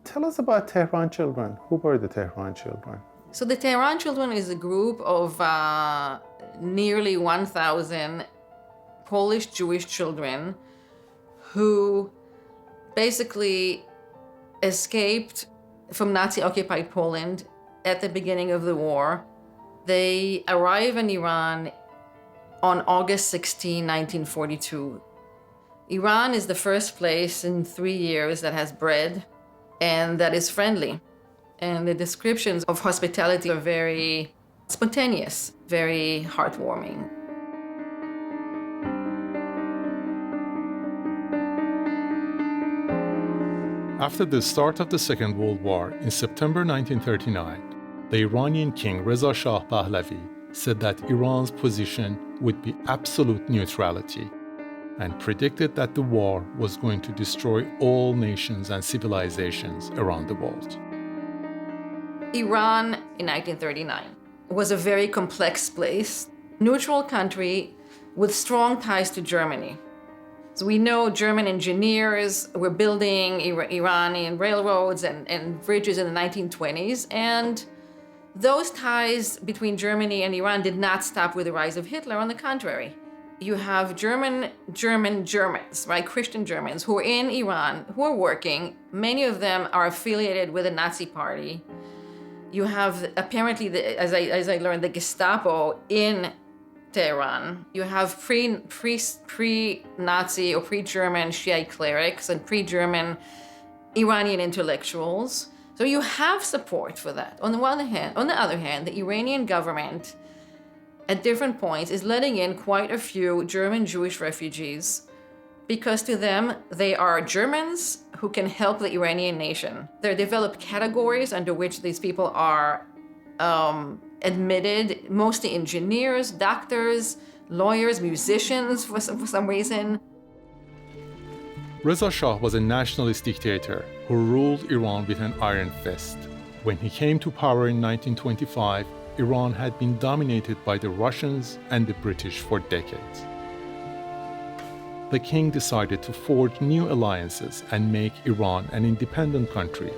Tell us about Tehran children. Who were the Tehran children? So the Tehran children is a group of nearly 1,000 Polish Jewish children who basically escaped from Nazi-occupied Poland at the beginning of the war. They arrive in Iran on August 16, 1942. Iran is the first place in 3 years that has bread and that is friendly. And the descriptions of hospitality are very spontaneous, very heartwarming. After the start of the Second World War in September 1939, the Iranian king Reza Shah Pahlavi said that Iran's position would be absolute neutrality and predicted that the war was going to destroy all nations and civilizations around the world. Iran in 1939 was a very complex place, neutral country with strong ties to Germany. So we know German engineers were building Iranian railroads and bridges in the 1920s, and those ties between Germany and Iran did not stop with the rise of Hitler. On the contrary, you have Germans, right? Christian Germans who are in Iran, who are working. Many of them are affiliated with the Nazi party. You have apparently, as I learned, the Gestapo in Tehran. You have pre-Nazi or pre-German Shiite clerics and pre-German Iranian intellectuals. So you have support for that. On the other hand, the Iranian government at different points is letting in quite a few German Jewish refugees because to them, they are Germans who can help the Iranian nation. There are developed categories under which these people are admitted, mostly engineers, doctors, lawyers, musicians for some reason. Reza Shah was a nationalist dictator who ruled Iran with an iron fist. When he came to power in 1925, Iran had been dominated by the Russians and the British for decades. The king decided to forge new alliances and make Iran an independent country.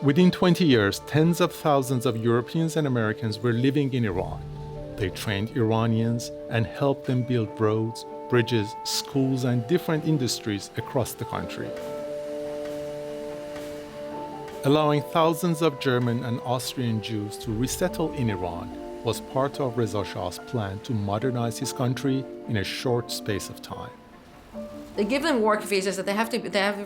Within 20 years, tens of thousands of Europeans and Americans were living in Iran. They trained Iranians and helped them build roads, bridges, schools, and different industries across the country. Allowing thousands of German and Austrian Jews to resettle in Iran was part of Reza Shah's plan to modernize his country in a short space of time. They give them work visas that they have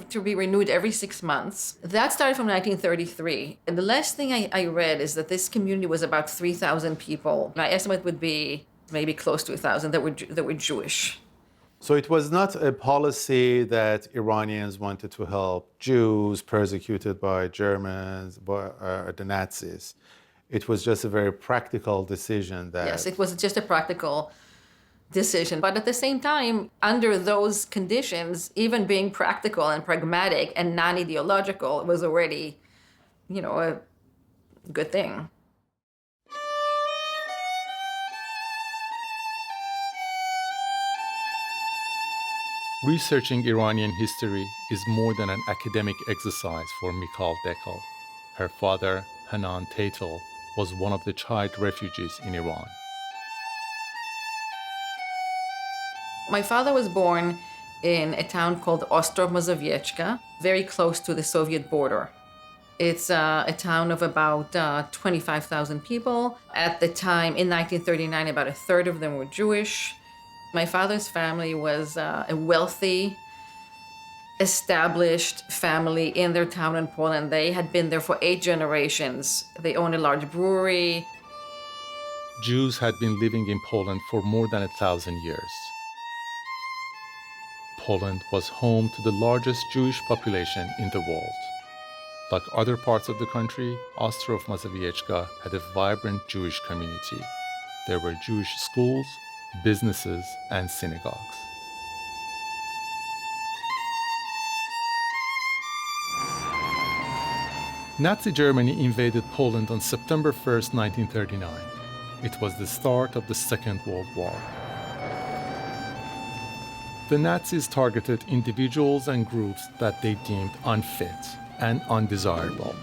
to be renewed every 6 months. That started from 1933. And the last thing I read is that this community was about 3,000 people. My estimate would be maybe close to 1,000 that were Jewish. So it was not a policy that Iranians wanted to help Jews persecuted by Germans, by the Nazis. It was just a very practical decision that... Yes, it was just a practical decision. But at the same time, under those conditions, even being practical and pragmatic and non-ideological was already, a good thing. Researching Iranian history is more than an academic exercise for Mikhal Dekel. Her father, Hanan Teitel, was one of the child refugees in Iran. My father was born in a town called Ostrov Mazoviechka, very close to the Soviet border. It's a town of about 25,000 people. At the time, in 1939, about a third of them were Jewish. My father's family was a wealthy, established family in their town in Poland. They had been there for 8 generations. They owned a large brewery. Jews had been living in Poland for more than 1,000 years. Poland was home to the largest Jewish population in the world. Like other parts of the country, Ostrov Mazoviechka had a vibrant Jewish community. There were Jewish schools, businesses, and synagogues. Nazi Germany invaded Poland on September 1, 1939. It was the start of the Second World War. The Nazis targeted individuals and groups that they deemed unfit, and undesirable.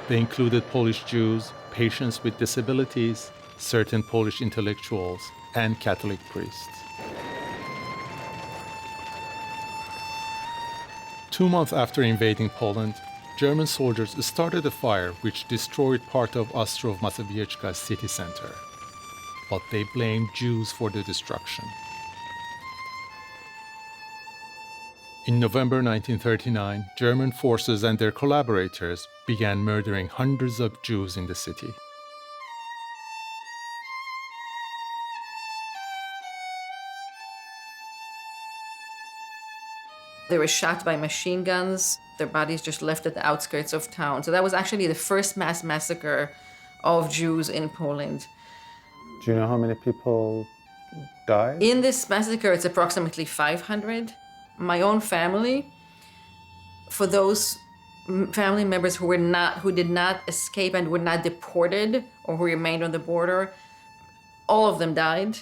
They included Polish Jews, patients with disabilities, certain Polish intellectuals, and Catholic priests. 2 months after invading Poland, German soldiers started a fire which destroyed part of Ostrów-Mazowiecka's city center. But they blamed Jews for the destruction. In November 1939, German forces and their collaborators began murdering hundreds of Jews in the city. They were shot by machine guns. Their bodies just left at the outskirts of town. So that was actually the first mass massacre of Jews in Poland. Do you know how many people died? In this massacre, it's approximately 500. My own family, for those family members who did not escape and were not deported or who remained on the border, all of them died.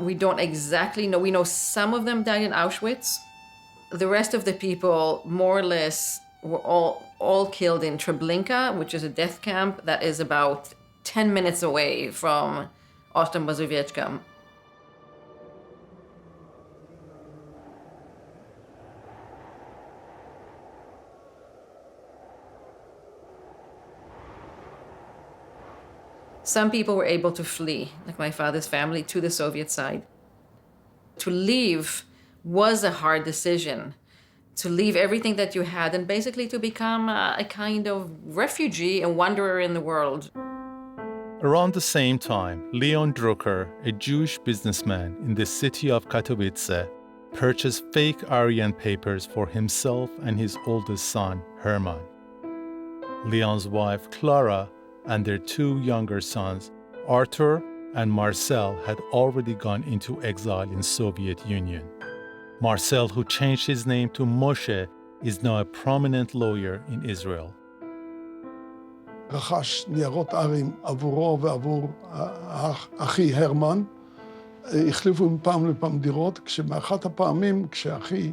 We don't exactly know. We know some of them died in Auschwitz. The rest of the people, more or less, were all killed in Treblinka, which is a death camp that is about 10 minutes away from Ostrów-Mazowiecka. Some people were able to flee, like my father's family, to the Soviet side. To leave was a hard decision, to leave everything that you had and basically to become a kind of refugee, a wanderer in the world. Around the same time, Leon Drucker, a Jewish businessman in the city of Katowice, purchased fake Aryan papers for himself and his oldest son, Herman. Leon's wife, Clara, and their 2 younger sons, Arthur and Marcel, had already gone into exile in Soviet Union. Marcel, who changed his name to Moshe, is now a prominent lawyer in Israel. רכש ניירות ארים עבורו ועבור אחי הרמן. החליפו מפעם לפעם דירות, כשבאחת הפעמים, כשאחי,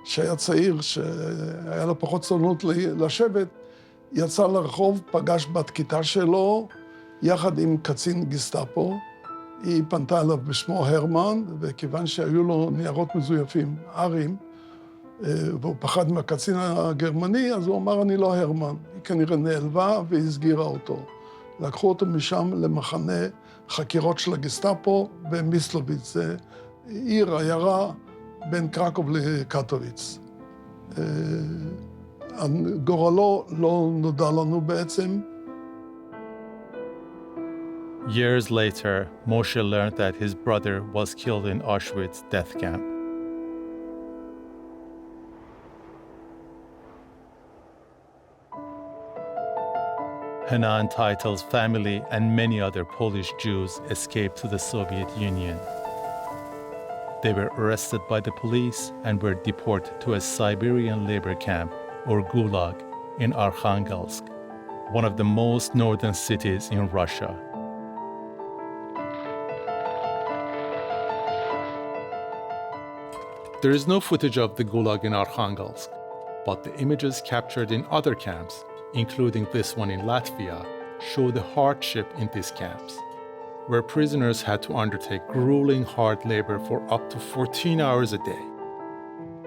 שהיה צעיר, שהיה לו פחות סבלנות לשבת, יצא לרחוב, פגש בת כיתה שלו, יחד עם קצין גסטאפו. היא פנתה אליו בשמו הרמן, וכיוון שהיו לו ניירות מזויפים, ארים, והוא פחד מהקצין הגרמני, אז הוא אמר, אני לא הרמן. היא כנראה נעלבה והסגירה אותו. לקחו אותו משם למחנה חקירות של הגסטאפו במיסלוביץ, זה עיר, עיירה, בין קרקוב לקטוביץ. גורלו לא נודע לנו בעצם. Years later, Moshe learned that his brother was killed in Auschwitz death camp. Hanan Titel's family and many other Polish Jews escaped to the Soviet Union. They were arrested by the police and were deported to a Siberian labor camp, or Gulag, in Arkhangelsk, one of the most northern cities in Russia. There is no footage of the Gulag in Arkhangelsk, but the images captured in other camps, including this one in Latvia, show the hardship in these camps, where prisoners had to undertake grueling hard labor for up to 14 hours a day.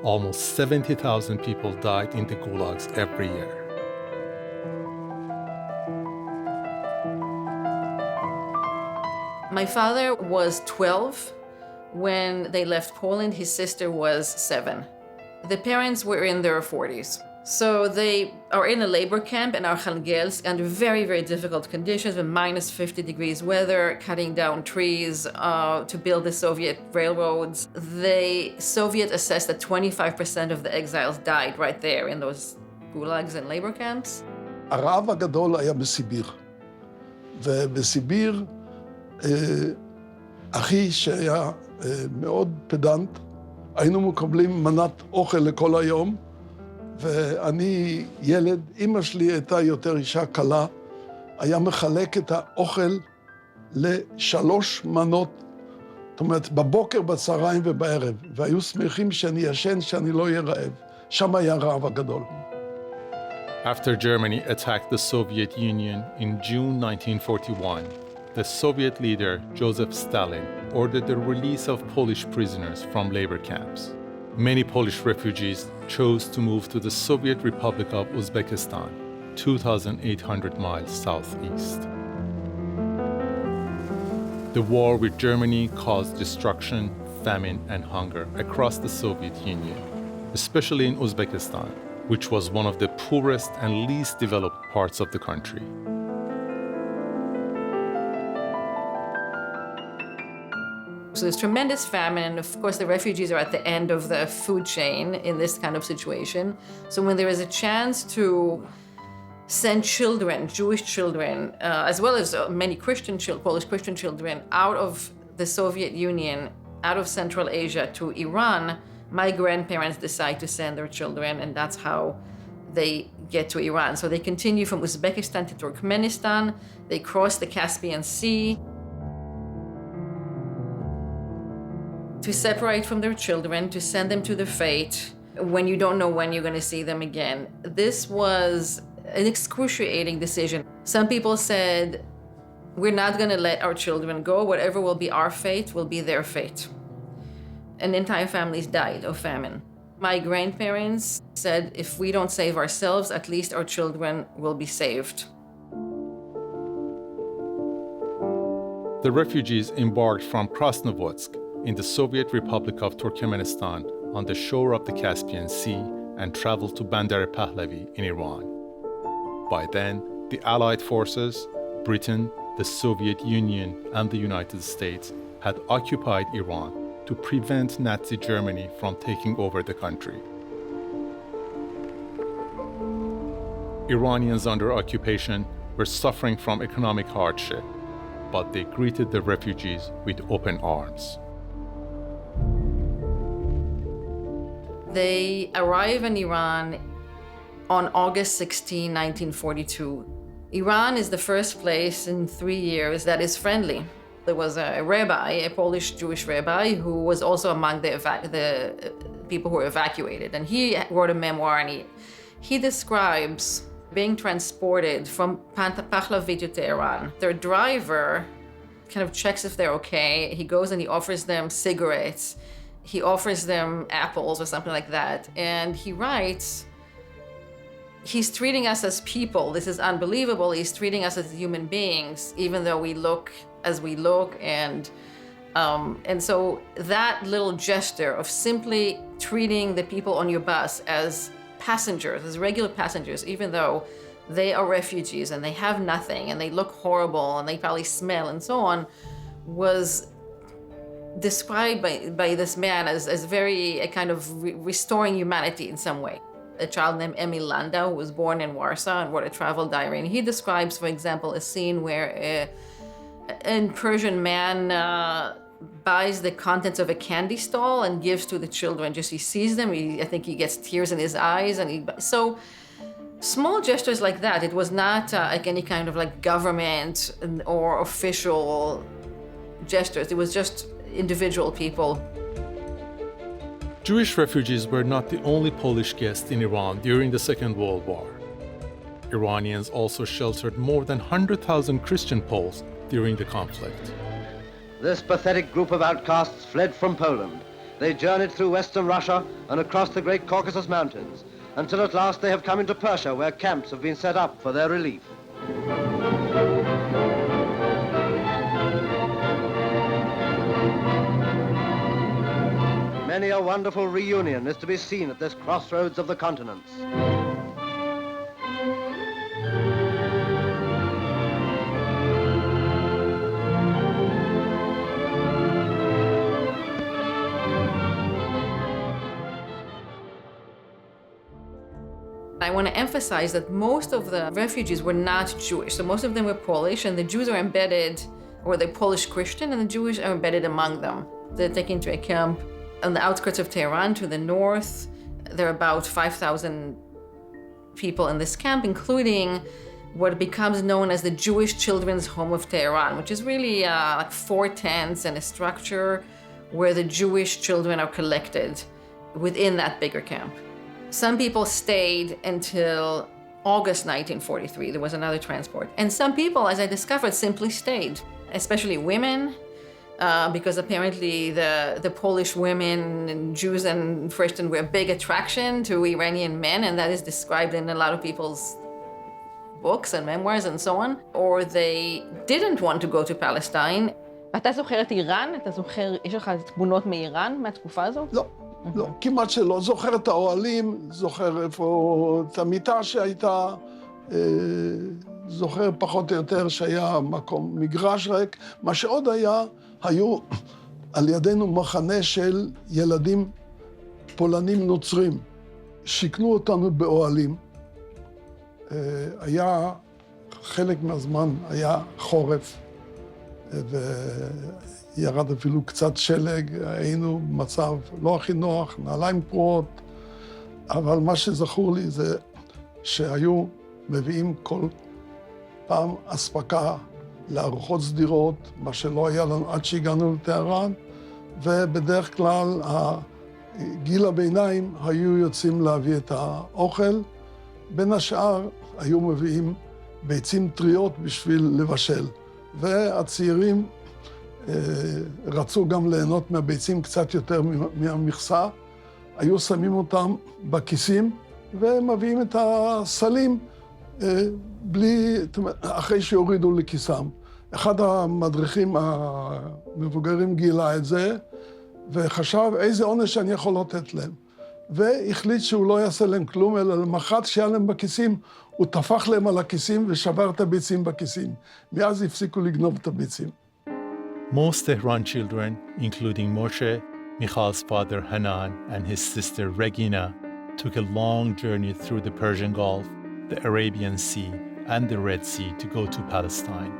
Almost 70,000 people died in the gulags every year. My father was 12 when they left Poland. His sister was 7. The parents were in their 40s. So they are in a labor camp in Arkhangelsk under very, very difficult conditions with minus 50 degrees weather, cutting down trees to build the Soviet railroads. The Soviet assessed that 25% of the exiles died right there in those gulags and labor camps. הרעב הגדול היה בסיביר. ובסיביר, אחי שהיה מאוד פדנט, היינו מקבלים מנת אוכל לכל היום, ואני ילד, אמא שלי הייתה יותר אישה קלה, היה מחלק את האוכל ל3 מנות, זאת אומרת, בבוקר, בצהריים ובערב, והיו שמחים שאני ישן, שאני לא אהיה רעב. שם היה הרעב הגדול. After Germany attacked the Soviet Union in June 1941, the Soviet leader Joseph Stalin ordered the release of Polish prisoners from labor camps. Many Polish refugees chose to move to the Soviet Republic of Uzbekistan, 2,800 miles southeast. The war with Germany caused destruction, famine, and hunger across the Soviet Union, especially in Uzbekistan, which was one of the poorest and least developed parts of the country. So there's tremendous famine, and of course the refugees are at the end of the food chain in this kind of situation. So when there is a chance to send children, Jewish children, as well as many Polish Christian children, out of the Soviet Union, out of Central Asia to Iran, my grandparents decide to send their children, and that's how they get to Iran. So they continue from Uzbekistan to Turkmenistan, they cross the Caspian Sea to separate from their children, to send them to their fate when you don't know when you're going to see them again. This was an excruciating decision. Some people said, we're not going to let our children go. Whatever will be our fate will be their fate. And entire families died of famine. My grandparents said, if we don't save ourselves, at least our children will be saved. The refugees embarked from Krasnovodsk in the Soviet Republic of Turkmenistan on the shore of the Caspian Sea and traveled to Bandar Pahlavi in Iran. By then, the Allied forces, Britain, the Soviet Union, and the United States had occupied Iran to prevent Nazi Germany from taking over the country. Iranians under occupation were suffering from economic hardship, but they greeted the refugees with open arms. They arrive in Iran on August 16, 1942. Iran is the first place in 3 years that is friendly. There was a rabbi, a Polish Jewish rabbi, who was also among the people who were evacuated. And he wrote a memoir, and he describes being transported from Pahlavi to Tehran. Their driver kind of checks if they're okay. He goes and he offers them cigarettes. He offers them apples or something like that. And he writes, he's treating us as people. This is unbelievable. He's treating us as human beings, even though we look as we look. And so that little gesture of simply treating the people on your bus as passengers, as regular passengers, even though they are refugees and they have nothing and they look horrible and they probably smell and so on, was described by this man as very a kind of restoring humanity in some way. A child named Emil Landau, who was born in Warsaw and wrote a travel diary. And he describes, for example, a scene where a Persian man buys the contents of a candy stall and gives to the children. Just he sees them, I think he gets tears in his eyes. So small gestures like that. It was not like any kind of like government or official gestures. It was just individual people. Jewish refugees were not the only Polish guests in Iran during the Second World War. Iranians also sheltered more than 100,000 Christian Poles during the conflict. This pathetic group of outcasts fled from Poland. They journeyed through western Russia and across the great Caucasus Mountains, until at last they have come into Persia, where camps have been set up for their relief. Many a wonderful reunion is to be seen at this crossroads of the continents. I want to emphasize that most of the refugees were not Jewish. So most of them were Polish, and the Jews are embedded, or they're Polish Christian, and the Jewish are embedded among them. They're taken to a camp on the outskirts of Tehran to the north. There are about 5,000 people in this camp, including what becomes known as the Jewish Children's Home of Tehran, which is really like 4 tents and a structure where the Jewish children are collected within that bigger camp. Some people stayed until August 1943, there was another transport. And some people, as I discovered, simply stayed, especially women, because apparently the Polish women and Jews and Christians were a big attraction to Iranian men, and that is described in a lot of people's books and memoirs and so on. Or they didn't want to go to Palestine. אתה זוכר את איראן? אתה זוכר, יש לך תמונות מאיראן, מהתקופה הזאת? לא, לא, כמעט שלא. זוכר את האוהלים, זוכר איפה, את המיטה שהייתה, זוכר פחות או יותר שהיה מקום, מגרש ריק. מה שעוד היה, היו על ידינו מחנה של ילדים פולנים נוצרים. שיכנו אותנו באוהלים. היה, חלק מהזמן היה חורף, וירד אפילו קצת שלג, היינו במצב לא הכי נוח, נעליים פרועות, אבל מה שזכור לי זה שהיו מביאים כל פעם אספקה לארוחות סדירות, מה שלא היה לנו עד שהגענו לטהרן, ובדרך כלל גיל הביניים היו יוצאים להביא את האוכל, בין השאר היו מביאים ביצים טריות בשביל לבשל. והצעירים רצו גם ליהנות מהביצים קצת יותר מהמכסה, היו שמים אותם בכיסים ומביאים את הסלים אחרי שיורידו לכיסם. אחד המדריכים המבוגרים גילה את זה וחשב איזה עונש אני יכול לתת להם. והחליט שהוא לא יעשה להם כלום, אלא למחרת שהיה להם בכיסים, הוא טפח להם על הכיסים ושבר את הביצים בכיסים. מאז הפסיקו לגנוב את הביצים. Most Tehran children, including Moshe, Mikhal's father Hanan, and his sister Regina, took a long journey through the Persian Gulf, the Arabian Sea, and the Red Sea to go to Palestine.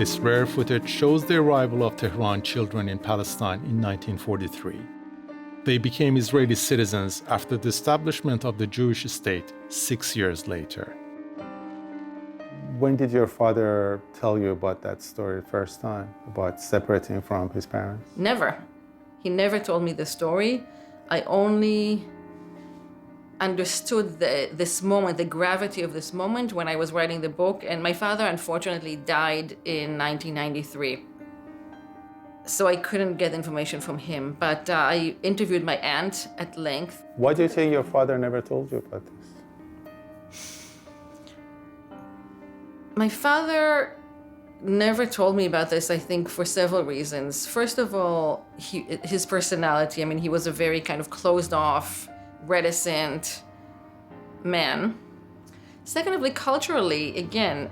This rare footage shows the arrival of Tehran children in Palestine in 1943. They became Israeli citizens after the establishment of the Jewish state 6 years later. When did your father tell you about that story the first time, about separating from his parents? Never. He never told me the story. I only understood this moment, the gravity of this moment when I was writing the book. And my father, unfortunately, died in 1993. So I couldn't get information from him. But I interviewed my aunt at length. Why do you think your father never told you about this? My father never told me about this, I think, for several reasons. First of all, his personality. I mean, he was a very kind of closed off, reticent man. Secondly, culturally, again,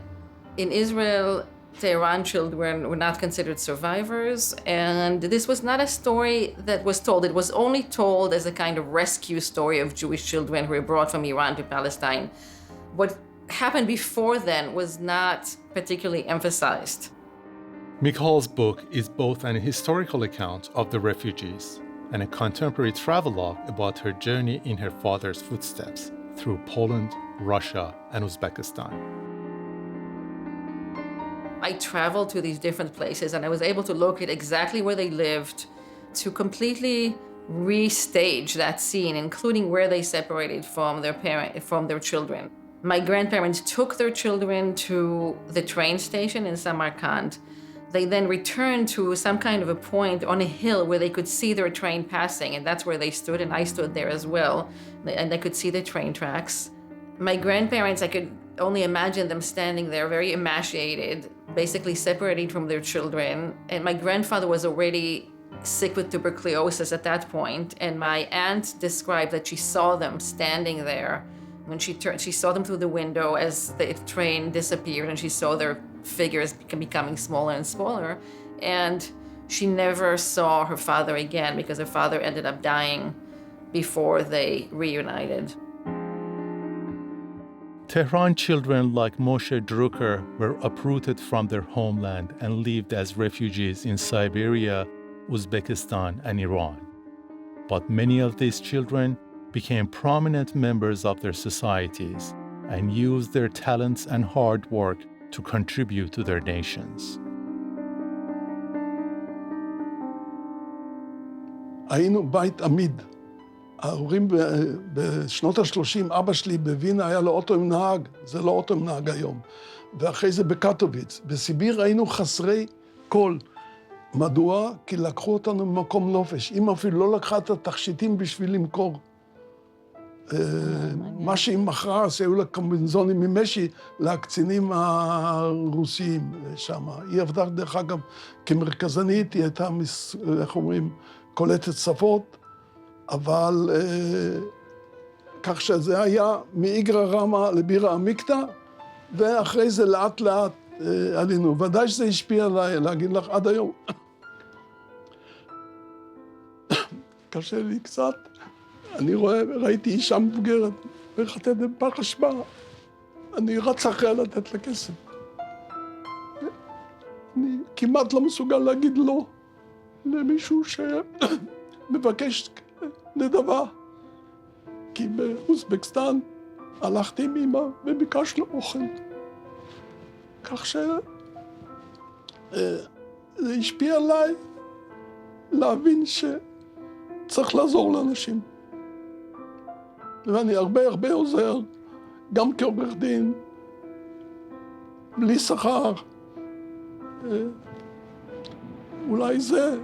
in Israel, Tehran children were not considered survivors, and this was not a story that was told. It was only told as a kind of rescue story of Jewish children who were brought from Iran to Palestine. What happened before then was not particularly emphasized. Mikhal's book is both an historical account of the refugees and a contemporary travelogue about her journey in her father's footsteps through Poland, Russia, and Uzbekistan. I traveled to these different places and I was able to locate exactly where they lived, to completely restage that scene, including where they separated from their children. My grandparents took their children to the train station in Samarkand. They then returned to some kind of a point on a hill where they could see their train passing, and that's where they stood, and I stood there as well, and I could see the train tracks. My grandparents, I could only imagine them standing there very emaciated, basically separated from their children, and my grandfather was already sick with tuberculosis at that point, and my aunt described that she saw them standing there. When she saw them through the window as the train disappeared, and she saw their figures becoming smaller and smaller. And she never saw her father again because her father ended up dying before they reunited. Tehran children like Moshe Drucker were uprooted from their homeland and lived as refugees in Siberia, Uzbekistan, and Iran. But many of these children became prominent members of their societies and used their talents and hard work to contribute to their nations. היינו בית עמיד. ההורים בשנות ה-30, אבא שלי בווינה היה לו אוטו עם נהג, זה לא אוטו עם נהג היום. ואחרי זה בקטוביץ. בסיביר היינו חסרי כל. מדוע? כי לקחו אותנו ממקום נופש. אמא אפילו לא לקחה את התכשיטים בשביל למכור. מה שהיא מכרה, שהיו לה קומבינזונים ממשי לקצינים הרוסיים שם. היא עבדה, דרך אגב, כמרכזנית, היא הייתה, איך אומרים, קולטת שפות, אבל כך שזה היה מאיגרא רמא לבירא עמיקתא, ואחרי זה לאט לאט עלינו. ודאי שזה השפיע עליי, להגיד לך, עד היום. קשה לי קצת. אני ראיתי אישה מבוגרת, מחטאת בפח אשפה. אני רץ אחריה לתת לה כסף. אני כמעט לא מסוגל להגיד לא למישהו שמבקש נדבה. כי באוזבקיסטן הלכתי עם אמא וביקשנו אוכל. כך שזה השפיע עליי להבין שצריך לעזור לאנשים. ואני הרבה עוזר, גם כעורך דין, בלי שכר. אולי זה.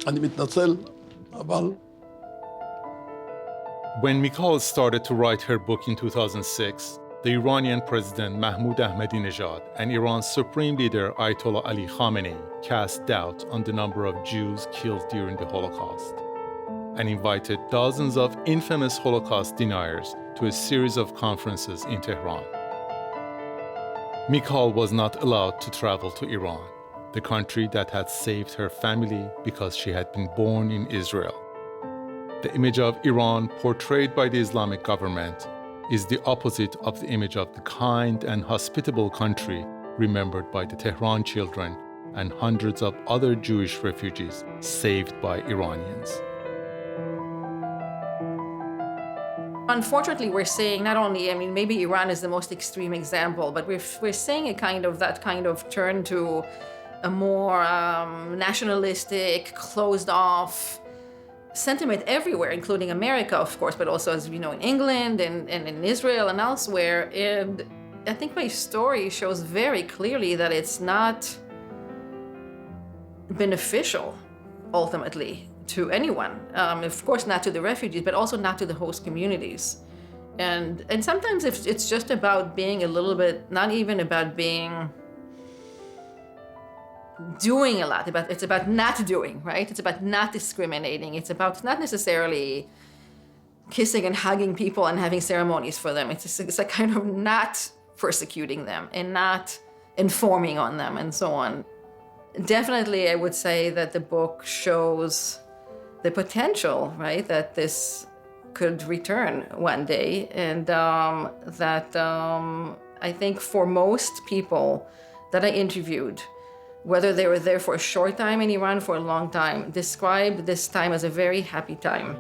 אני מתנצל, אבל... When Mikhal started to write her book in 2006, the Iranian president Mahmoud Ahmadinejad and Iran's supreme leader Ayatollah Ali Khamenei cast doubt on the number of Jews killed during the Holocaust and invited dozens of infamous Holocaust deniers to a series of conferences in Tehran. Mikhal was not allowed to travel to Iran, the country that had saved her family because she had been born in Israel. The image of Iran portrayed by the Islamic government is the opposite of the image of the kind and hospitable country remembered by the Tehran children and hundreds of other Jewish refugees saved by Iranians. Unfortunately, we're seeing not only, maybe Iran is the most extreme example, but we're seeing that kind of turn to a more nationalistic, closed-off sentiment everywhere, including America, of course, but also, as we know, in England and in Israel and elsewhere. And I think my story shows very clearly that it's not beneficial, ultimately, to anyone. Of course, not to the refugees, but also not to the host communities. And sometimes it's just about being a little bit, not even about doing a lot, it's about not doing, right? It's about not discriminating. It's about not necessarily kissing and hugging people and having ceremonies for them. It's a kind of not persecuting them and not informing on them and so on. Definitely, I would say that the book shows the potential, right, that this could return one day, and that I think for most people that I interviewed, whether they were there for a short time in Iran, for a long time, describe this time as a very happy time.